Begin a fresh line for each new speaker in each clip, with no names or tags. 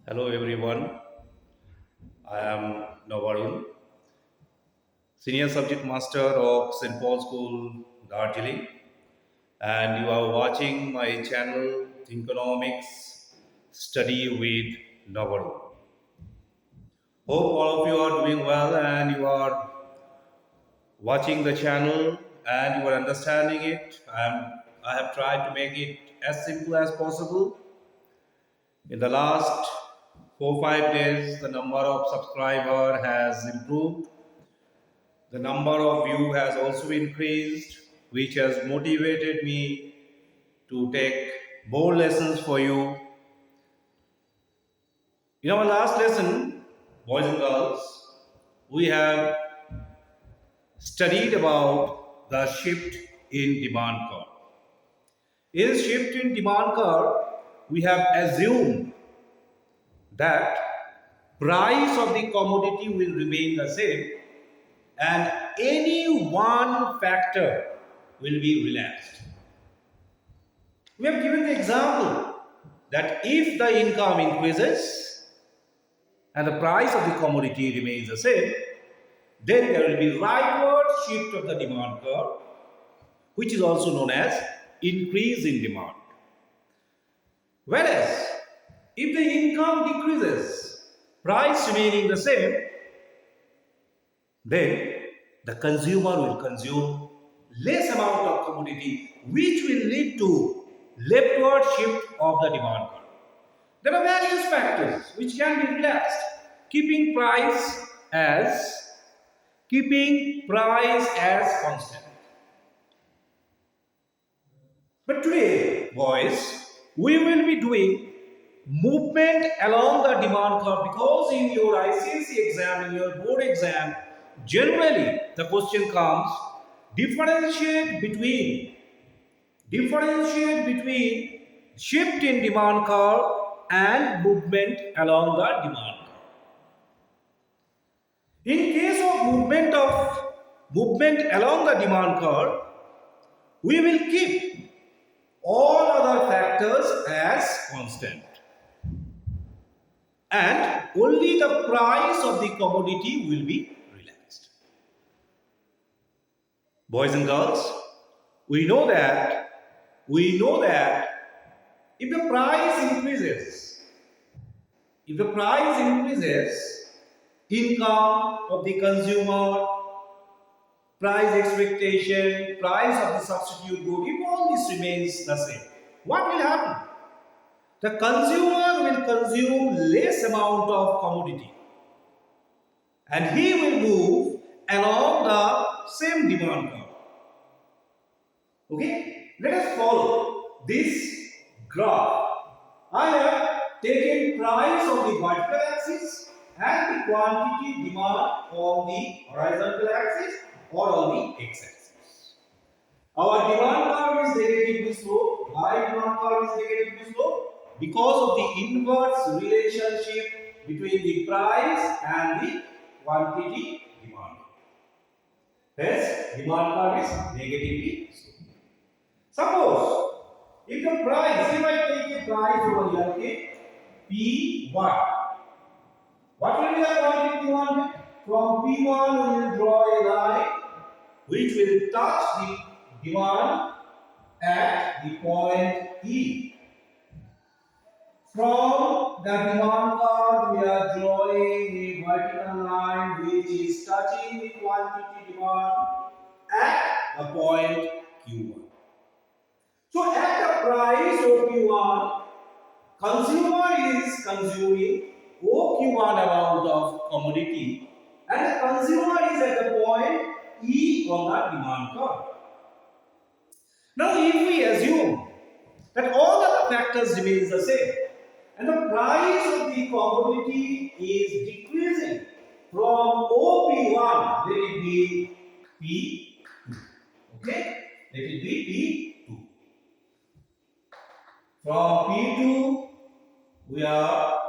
Hello everyone, I am Navarun, Senior Subject Master of St. Paul School, Darjeeling, and you are watching my channel THINKONOMICS-Study with Navarun. Hope all of you are doing well and you are watching the channel and you are understanding it. I have tried to make it as simple as possible. In the last 4-5 days, the number of subscriber has improved. The number of view has also increased, which has motivated me to take more lessons for you. In our last lesson, boys and girls, we have studied about the shift in demand curve. In shift in demand curve, we have assumed that price of the commodity will remain the same and any one factor will be relaxed. We have given the example that if the income increases and the price of the commodity remains the same, then there will be rightward shift of the demand curve, which is also known as increase in demand. Whereas, if the income decreases, price remaining the same, then the consumer will consume less amount of commodity, which will lead to leftward shift of the demand curve. There are various factors which can be relaxed, keeping price as constant. But today, boys, we will be doing movement along the demand curve because in your ICSE exam, in your board exam, generally the question comes differentiate between shift in demand curve and movement along the demand curve. In case of movement along the demand curve, we will keep all other factors as constant and only the price of the commodity will be relaxed. Boys and girls, we know that if the price increases, income of the consumer, price expectation, price of the substitute good, if all this remains the same, what will happen? The consumer will consume less amount of commodity and he will move along the same demand curve. Okay, let us follow this graph. I have taken price on the vertical axis and the quantity demand on the horizontal axis or on the x-axis. Our demand curve is negatively slope. Why demand curve is negatively slope? Because of the inverse relationship between the price and the quantity demand. Hence, demand curve is negatively slope. Suppose if I take a price over here, okay, P1. What will be the quantity demanded? From P1 we will draw a line which will touch the demand at the point E. From the demand curve we are drawing a vertical line which is touching the quantity demand at the point Q1. So at the price of Q1, consumer is consuming OQ1 amount of commodity and the consumer is at the point E on the demand curve. Now if we assume that all other factors remains the same and the price of the commodity is decreasing from OP1, let it be P2. Okay? Let it be P2. From P2, we are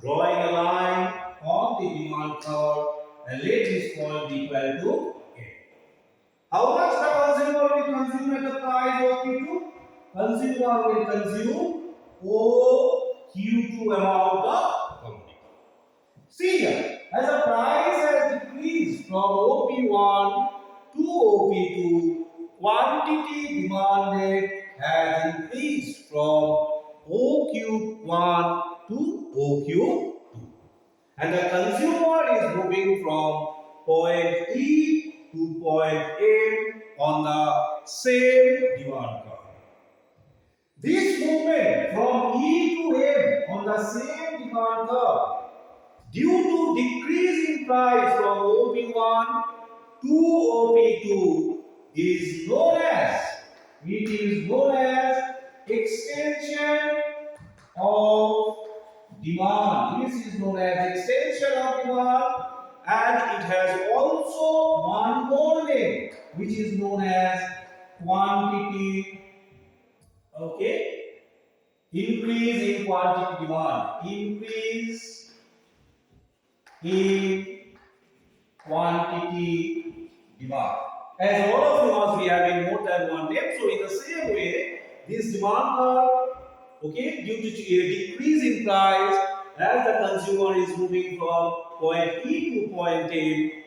drawing a line on the demand curve and let this point be equal to A. How much the consumer will consume at the price of Q2? Consumer will consume OQ2 amount of See here, as the price has decreased from OP1 to OP2, quantity demanded has increased from OQ1 to OQ2. And the consumer is moving from point E to point M on the same demand curve. This movement from E to M on the same demand curve due to decrease in price from OP1 to OP2 is known as extension of demand. This is known as extension of demand, and it has also one more name which is known as quantity, okay, increase in quantity demand, increase in quantity demand. As all of you must be having more than one name, so in the same way, this demand curve, okay, due to a decrease in price, as the consumer is moving from point E to point A,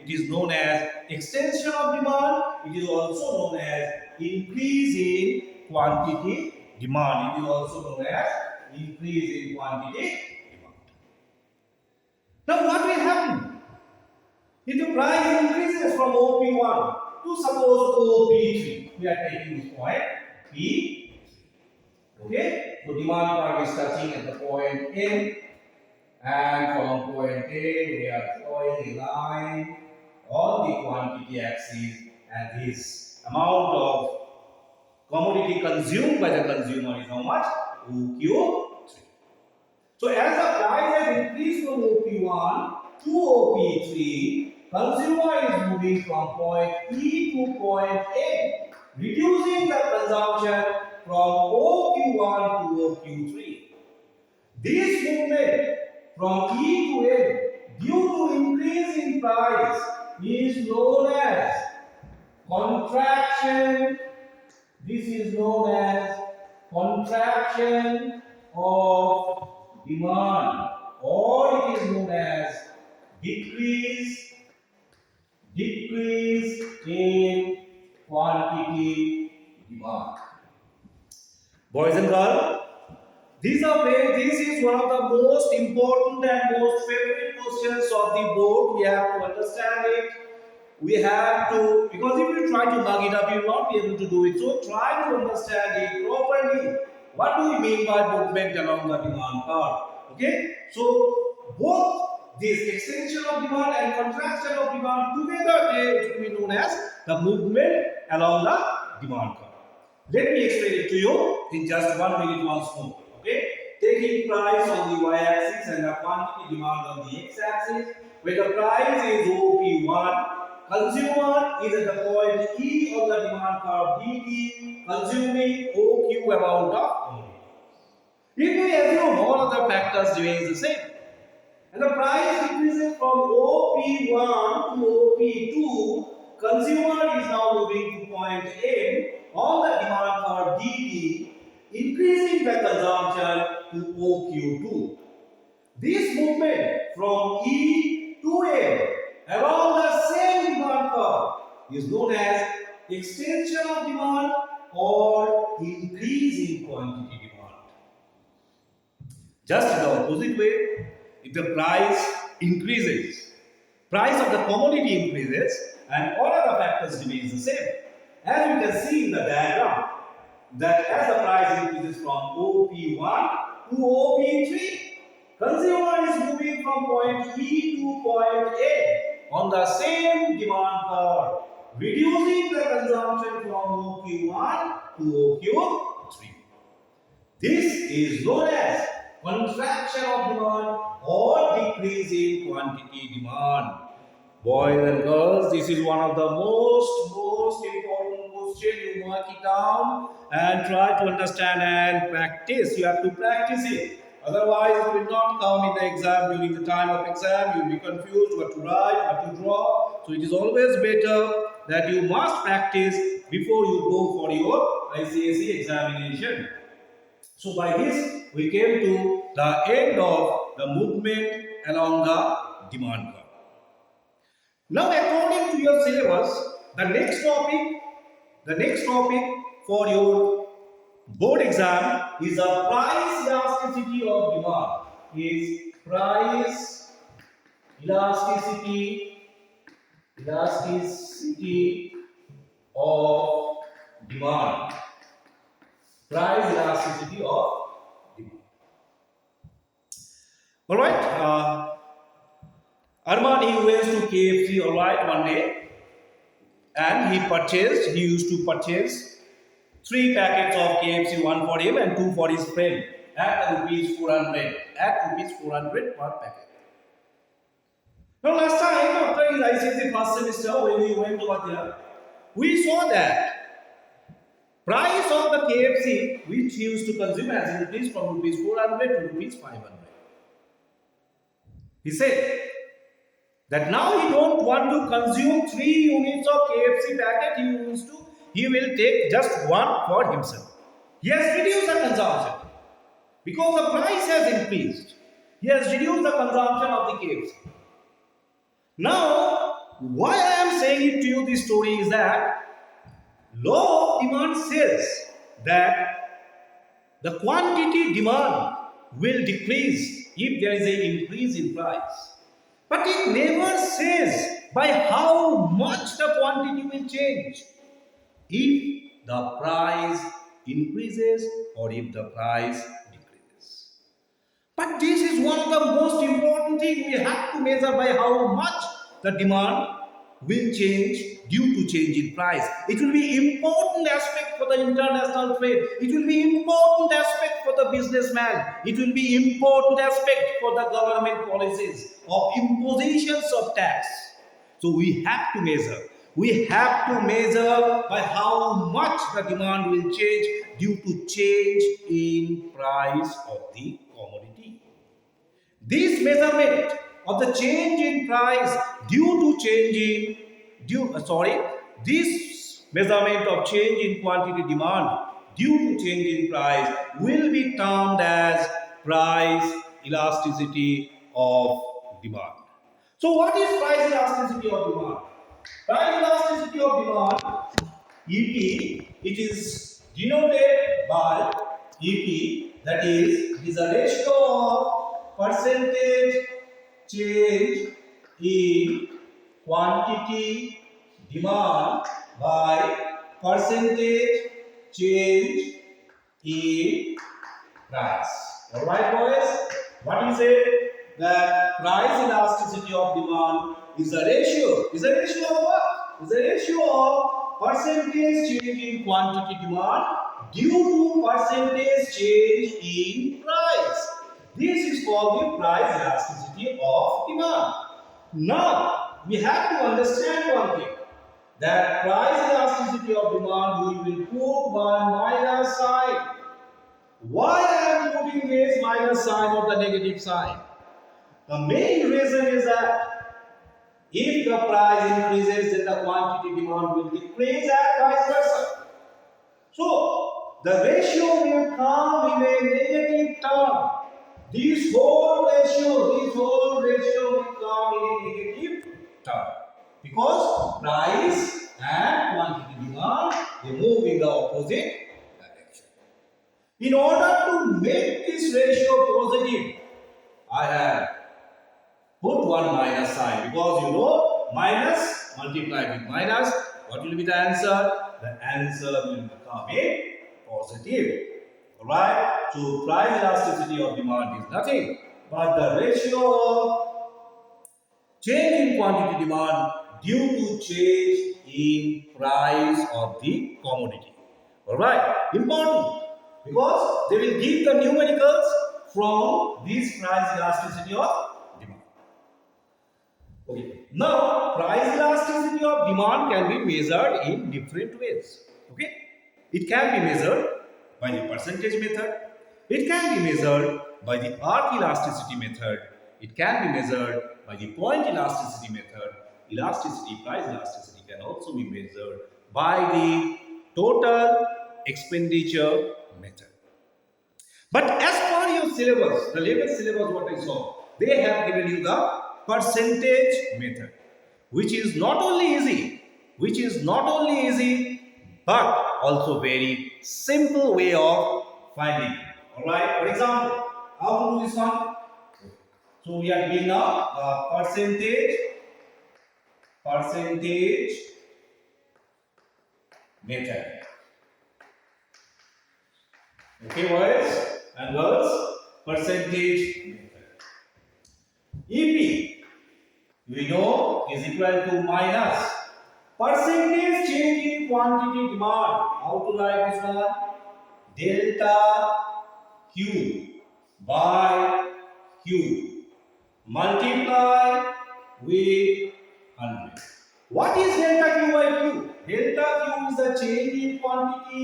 it is known as extension of demand. It is also known as increase in quantity demand. It is also known as increase in quantity demand. Now, what will happen if the price increases from OP1 to suppose OP3? We are taking this point P. Okay, so demand curve is touching at the point N, and from point A we are drawing a line on the quantity axis, and this amount of commodity consumed by the consumer is how much? OQ3. So as the price has increased from OP1 to OP3, consumer is moving from point E to point A, reducing the consumption from OQ1 to OQ3. This movement from E to N due to increase in price is known as contraction. This is known as contraction of demand, or it is known as decrease in quantity demand. Boys and girls, this is one of the most important and most favorite questions of the board. We have to understand it. We have to, because if you try to mug it up, you will not be able to do it. So try to understand it properly. What do we mean by movement along the demand curve? Okay, so both this extension of demand and contraction of demand together, it will be known as the movement along the demand curve. Let me explain it to you in just 1 minute once more. Okay, taking price on the y-axis and the quantity demand on the x-axis. Where the price is OP1, consumer is at the point E on the demand curve dt, consuming OQ amount of commodity. If we assume all other factors remain the same, and the price decreases from OP1 to OP2, consumer is now moving to point A on the demand curve dt, increasing the consumption to OQ2. This movement from E to M along the same demand curve is known as extension of demand or increase in quantity demand. Just in the opposite way, if the price increases, price of the commodity increases and all other factors remain the same. As you can see in the diagram, that as the price increases from OP1 to OP3, consumer is moving from point E to point A on the same demand curve, reducing the consumption from OQ1 to OQ3. This is known as contraction of demand or decrease in quantity demand. Boys and girls, this is one of the most important questions. You mark it down and try to understand and practice. You have to practice it. Otherwise, it will not come in the exam. During the time of exam, you will be confused what to write, what to draw. So it is always better that you must practice before you go for your ICSE examination. So by this, we came to the end of the movement along the demand curve. Now, according to your syllabus, the next topic for your board exam is a price elasticity of demand. Is price elasticity of demand. Price elasticity of demand. All right. Arman, he went to KFC, all right, one day, and he used to purchase 3 packets of KFC, one for him and 2 for his friend, at rupees 400, per packet. Now, last time after his ICSE first semester, when we went over there, we saw that price of the KFC which he used to consume has increased from rupees 400 to rupees 500. He said that now he don't want to consume 3 units of KFC packet. He will take just one for himself. He has reduced the consumption because the price has increased. He has reduced the consumption of the KFC. Now, why I am saying it to you, this story is that law of demand says that the quantity demand will decrease if there is an increase in price. But it never says by how much the quantity will change. If the price increases or if the price decreases. But this is one of the most important things we have to measure, by how much the demand will change due to change in price. It will be important aspect for the international trade. It will be important aspect for the businessman. It will be important aspect for the government policies of impositions of tax. So we have to measure. We have to measure by how much the demand will change due to change in price of the commodity. This measurement of the change in price this measurement of change in quantity demand due to change in price will be termed as price elasticity of demand. So what is price elasticity of demand? Price elasticity of demand, EP, it is denoted by EP, that is a ratio of percentage change in quantity demand by percentage change in price. Alright, boys? What is it? That price elasticity of demand is a ratio. Is a ratio of what? Is a ratio of percentage change in quantity demand due to percentage change in price. This is called the price elasticity of demand. Now, we have to understand one thing, that price elasticity of demand, we will put one minus sign. Why I am putting this minus sign or the negative sign? The main reason is that if the price increases, then the quantity demand will decrease and vice versa. So, the ratio will come in a negative term. This whole ratio will come in a negative term. Because price and quantity demand, they move in the opposite direction. In order to make this ratio positive, I have put one minus sign, because minus multiplied with minus, what will be the answer? The answer will become a positive. Alright? So price elasticity of demand is nothing but the ratio of change in quantity demand due to change in price of the commodity. Alright? Important, because they will give the numericals from this price elasticity of demand. Okay. Now, price elasticity of demand can be measured in different ways. Okay. It can be measured by the percentage method. It can be measured by the arc elasticity method. It can be measured by the point elasticity method. Price elasticity can also be measured by the total expenditure method. But as per your syllabus, the latest syllabus what I saw, they have given you the percentage method, which is not only easy, but also very simple way of finding. Alright, for example, how to do this one? So we are doing now percentage method. Okay, boys and girls, percentage method. EP, we know, is equal to minus percentage change in quantity demand. How to write this one? Delta Q by Q multiply with 100. What is delta Q by Q? Delta Q is the change in quantity,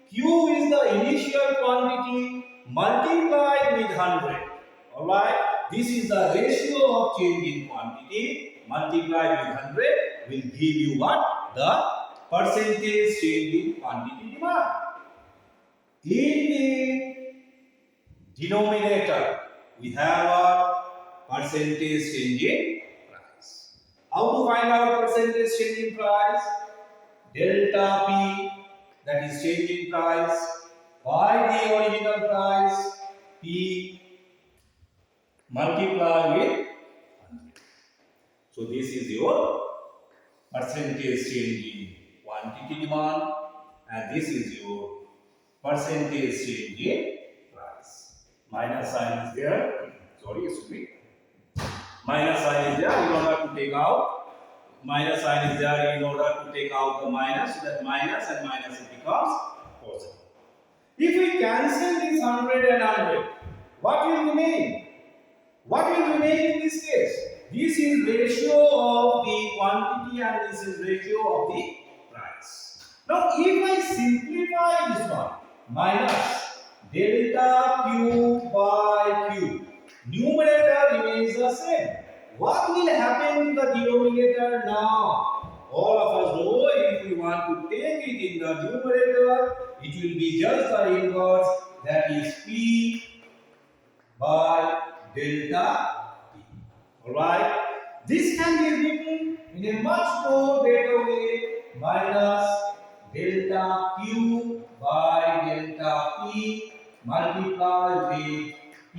Q is the initial quantity multiplied with 100. Alright, this is the ratio of change in quantity multiplied with 100 will give you what? The percentage change in quantity demand. In the denominator, we have a percentage change in price. How to find out percentage change in price? Delta P, that is change in price, by the original price, P multiply with 100. So this is your percentage change in quantity demand, and this is your percentage change in price. Minus sign is there. Sorry, excuse me. Minus sign is there in order to take out. Minus sign is there in order to take out the minus, so that minus and minus it becomes positive. If we cancel this 100 and 100, what will remain? What will remain in this case? This is ratio of the quantity and this is ratio of the price. Now, if I simplify this one, minus delta Q by Q, numerator remains the same. What will happen to the denominator now? All of us know if we want to take it in the numerator, it will be just the inverse, that is P by delta P. Alright, this can be written in a much more better way, minus delta Q by delta P multiplied with P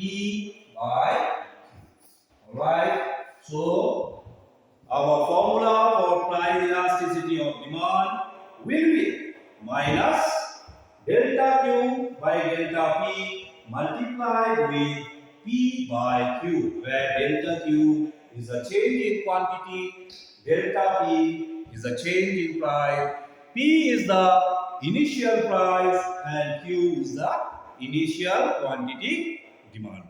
by Q. Alright, so our formula for price elasticity of demand will be minus delta Q by delta P multiplied with P by Q, where delta Q is a change in quantity, delta P is a change in price, P is the initial price and Q is the initial quantity demanded.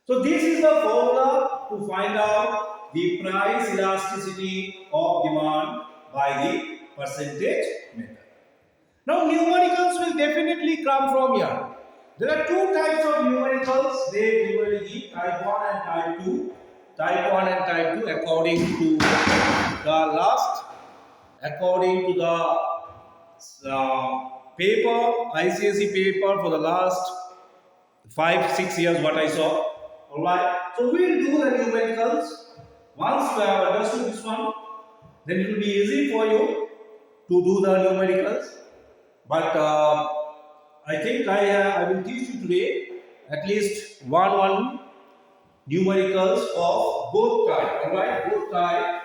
So this is the formula to find out the price elasticity of demand by the percentage method. Now numericals will definitely come from here. There are two types of numericals. They usually give type 1 and type 2. Type 1 and type 2 according to the paper, ICSE paper for the last 5-6 years what I saw. Alright, so we will do the numericals. Once you have understood this one, then it will be easy for you to do the numericals. But I think I will teach you today at least one numericals of both type. Alright, both type.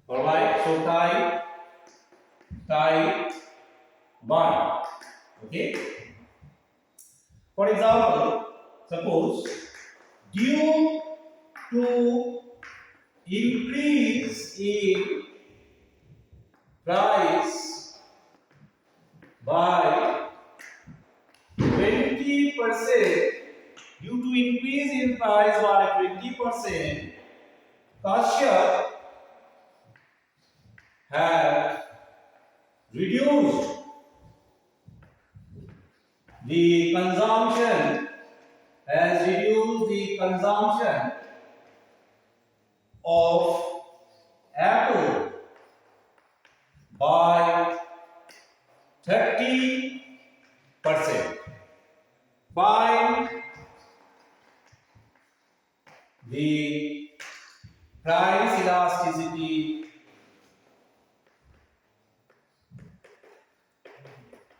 Alright, so type 1. Okay. For example, suppose due to increase in price by 20%, due to increase in price by 20%, Kashyap have reduced the consumption of apple by 30%. Find the price elasticity.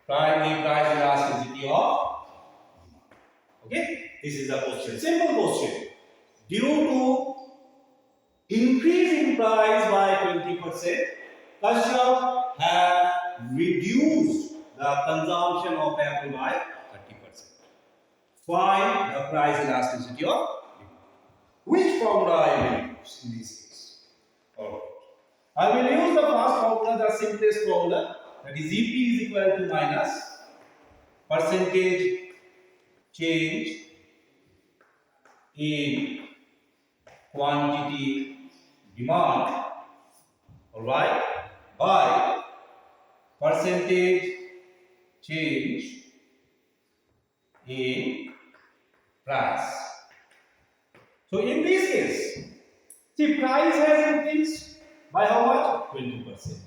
Find the price elasticity of. Okay, this is a question. Simple question. Due to increase in price by 20%, customer have reduced the consumption of apple by 30%. Find the price elasticity of demand. Which formula I will use in this case? Alright. I will use the first formula, the simplest formula, that is EP is equal to minus percentage change in quantity demand, alright, by percentage change in price. So in this case, the price has increased by how much? 20%.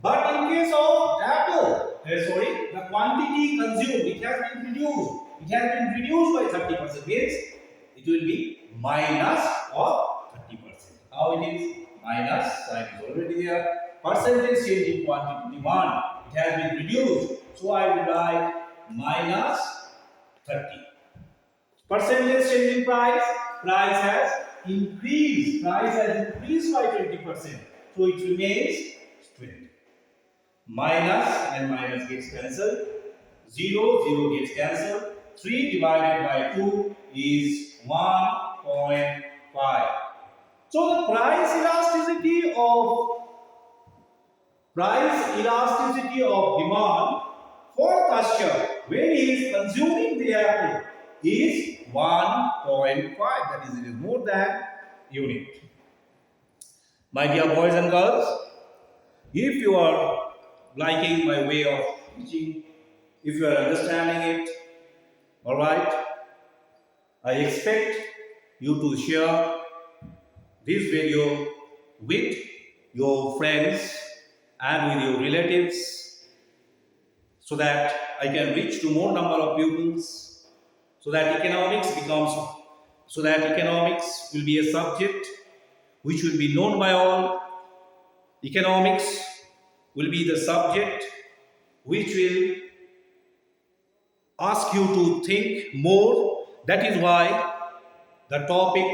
But in case of apple, the quantity consumed, it has been reduced. It has been reduced by 30%. Means it will be minus of 30%. How it is? Minus, sign is already there. Percentage change in quantity demand, it has been reduced. So I will write minus 30. Percentage change in price, price has increased. Price has increased by 20%. So it remains 20. Minus and minus gets cancelled. 0 gets cancelled. 3 divided by 2 is 1.5. So the price elasticity of demand for customer when he is consuming the apple is 1.5. That is, it is more than unit. My dear boys and girls, if you are liking my way of teaching, if you are understanding it, alright, I expect you to share this video with your friends and with your relatives so that I can reach to more number of pupils, so that economics will be a subject which will be known by all. Economics will be the subject which will ask you to think more. That is why the topic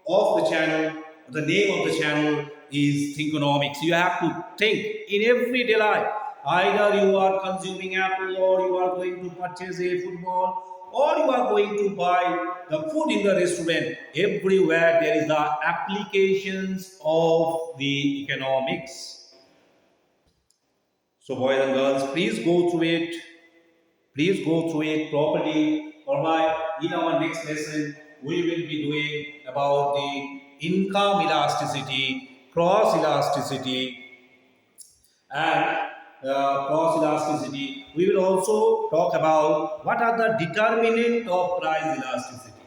of the channel, the name of the channel is Thinkonomics. You have to think in everyday life. Either you are consuming apple, or you are going to purchase a football, or you are going to buy the food in the restaurant. Everywhere there is the applications of the economics. So boys and girls, please go through it. Please go through it properly. Alright, in our next lesson, we will be doing about the income elasticity, cross elasticity, and cross elasticity. We will also talk about what are the determinant of price elasticity.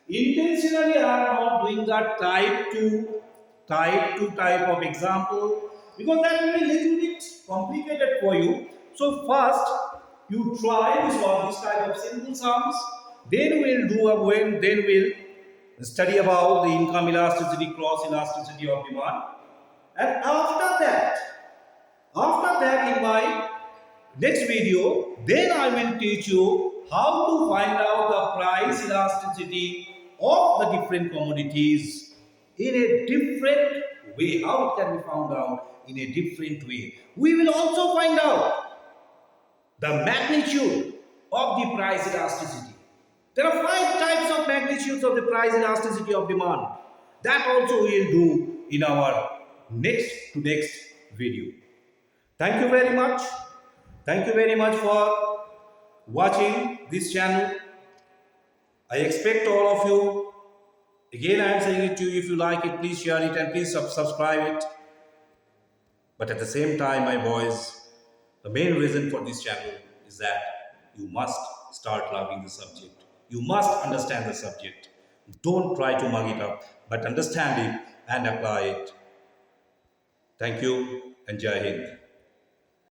Intentionally, I am not doing the type 2 type of example because that will be a little bit complicated for you. So first, you try to solve this type of simple sums. Then we'll study about the income elasticity, cross elasticity of demand. And after that in my next video, then I will teach you how to find out the price elasticity of the different commodities in a different way. How it can be found out in a different way. We will also find out the magnitude of the price elasticity. There are 5 types of magnitudes of the price elasticity of demand. That also we will do in our next video. Thank you very much. Thank you very much for watching this channel. I expect all of you. Again, I am saying it to you, if you like it, please share it and please subscribe it. But at the same time, my boys, the main reason for this channel is that you must start loving the subject. You must understand the subject. Don't try to mug it up, but understand it and apply it. Thank you and Jai Hind.